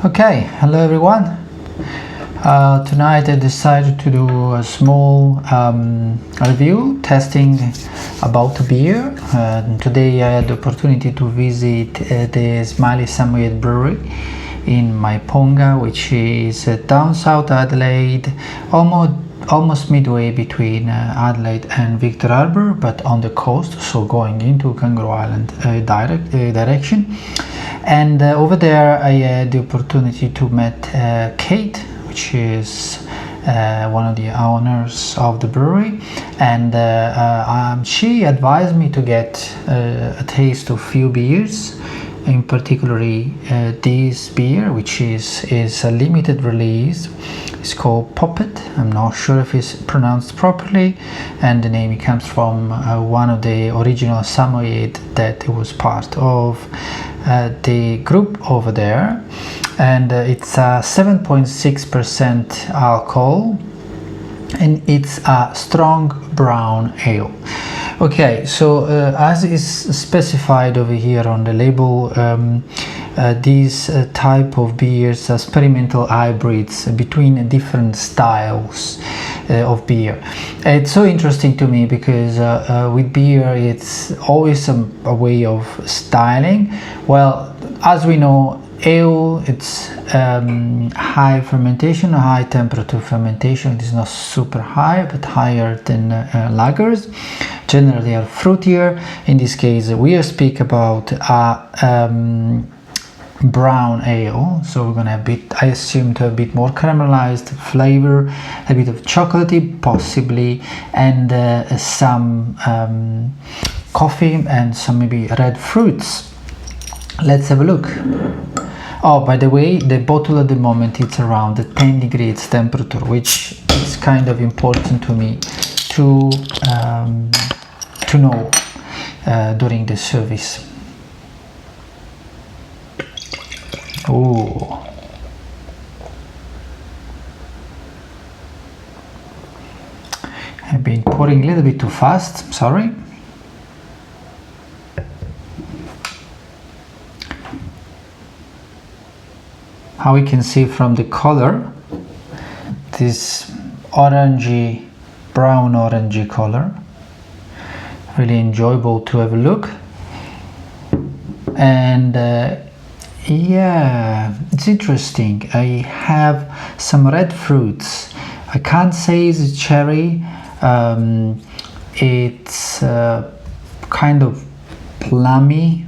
Okay, hello everyone. Tonight I decided to do a small review testing about beer. Today I had the opportunity to visit the Smiley Samoyed Brewery in Maiponga, which is down south Adelaide, almost midway between Adelaide and Victor Harbour, but on the coast, so going into Kangaroo Island direction. And over there I had the opportunity to meet Kate, which is one of the owners of the brewery, and she advised me to get a taste of few beers, in particularly this beer, which is a limited release. It's called Puppet. I'm not sure if it's pronounced properly, and the name comes from one of the original Samoyed that was part of the group over there, and it's a 7.6% alcohol, and it's a strong brown ale. Okay, so as is specified over here on the label, these type of beers are experimental hybrids between different styles of beer. It's so interesting to me because with beer it's always a way of styling. Well, as we know, ale, it's high fermentation, high temperature fermentation. It is not super high, but higher than lagers. Generally are fruitier. In this case we speak about a brown ale, so we're gonna I assume to have a bit more caramelized flavor, a bit of chocolatey possibly, and some coffee and some maybe red fruits. Let's have a look. Oh, by the way, the bottle at the moment it's around 10 degrees temperature, which is kind of important to me to know during the service. Oh, I've been pouring a little bit too fast, sorry. How we can see from the color, this orangey, brown orangey color, really enjoyable to have a look. And yeah, it's interesting. I have some red fruits. I can't say it's cherry. It's kind of plummy.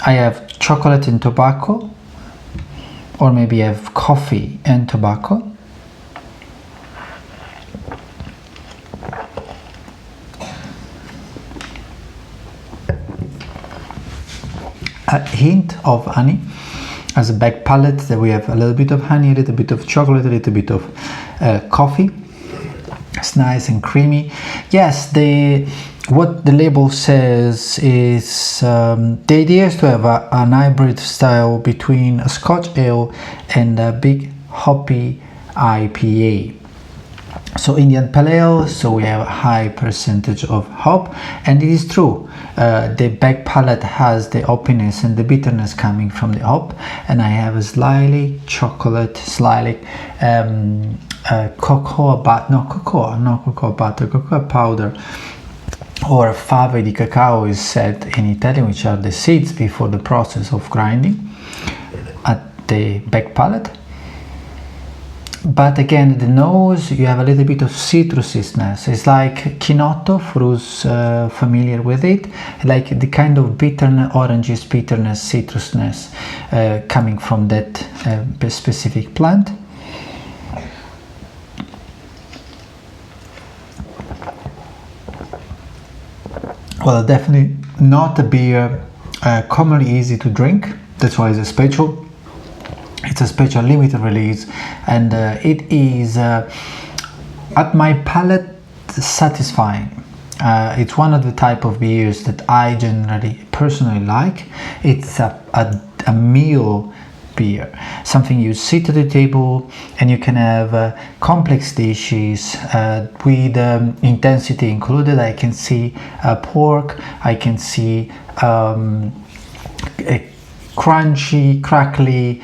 I have chocolate and tobacco, or maybe I have coffee and tobacco. A hint of honey as a back palate. That we have a little bit of honey, a little bit of chocolate, a little bit of coffee. It's nice and creamy. Yes, what the label says is the idea is to have an hybrid style between a Scotch ale and a big hoppy IPA. So Indian Pale Ale, so we have a high percentage of hop, and it is true, the back palate has the hoppiness and the bitterness coming from the hop, and I have a slightly chocolate, slightly cocoa powder, or fave di cacao is said in Italian, which are the seeds before the process of grinding at the back palate. But again, the nose, you have a little bit of citrusness. It's like Chinotto, for who's familiar with it, like the kind of bitterness, oranges bitterness, citrusness coming from that specific plant. Well, definitely not a beer commonly easy to drink. That's why it's a special. It's a special limited release, and it is at my palate satisfying. It's one of the type of beers that I generally personally like. It's a meal beer, something you sit at the table and you can have complex dishes with intensity included. I can see pork, I can see a crunchy, crackly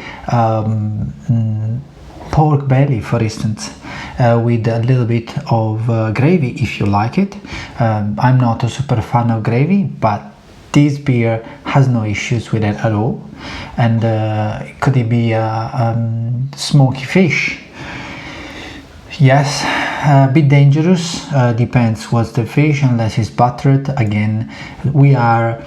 pork belly, for instance, with a little bit of gravy if you like it. I'm not a super fan of gravy, but this beer has no issues with it at all. And could it be a smoky fish? Yes, a bit dangerous, depends what's the fish, unless it's buttered. Again, we have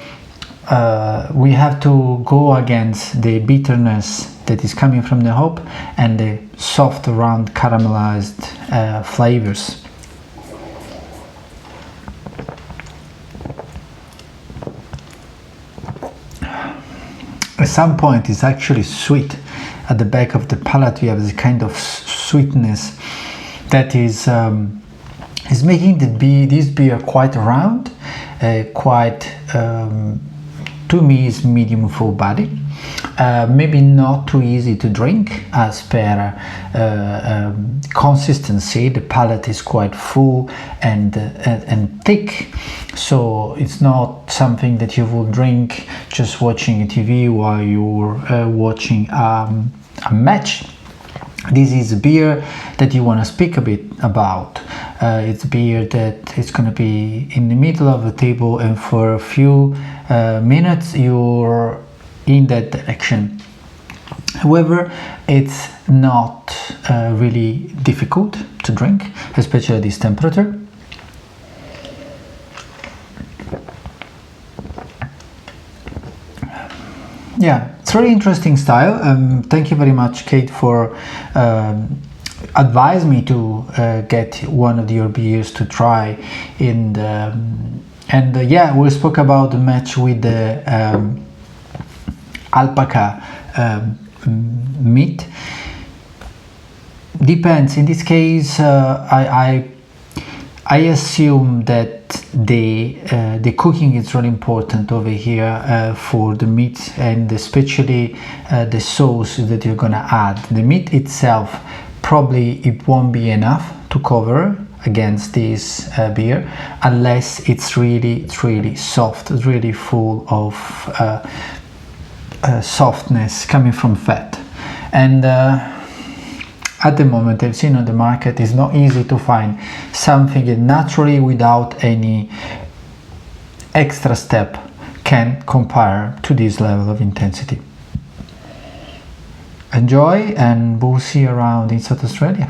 to go against the bitterness that is coming from the hop and the soft, round, caramelized flavors. At some point it's actually sweet. At the back of the palate you have this kind of sweetness that is making this beer quite round, quite to me is medium full body, maybe not too easy to drink as per consistency. The palate is quite full and thick, so it's not something that you will drink just watching a TV while you're watching a match. This is a beer that you want to speak a bit about. It's a beer that is going to be in the middle of the table, and for a few minutes you're in that direction. However, it's not really difficult to drink, especially at this temperature. Yeah, it's really interesting style. Thank you very much, Kate, for advise me to get one of your beers to try. Yeah, we spoke about the match with the alpaca meat. Depends. In this case, I assume that the cooking is really important over here for the meat, and especially the sauce that you're gonna add. The meat itself, probably it won't be enough to cover against this beer, unless it's really soft, really full of softness coming from fat. And at the moment I've seen on the market, it's not easy to find something that naturally, without any extra step, can compare to this level of intensity. Enjoy, and we'll see you around in South Australia.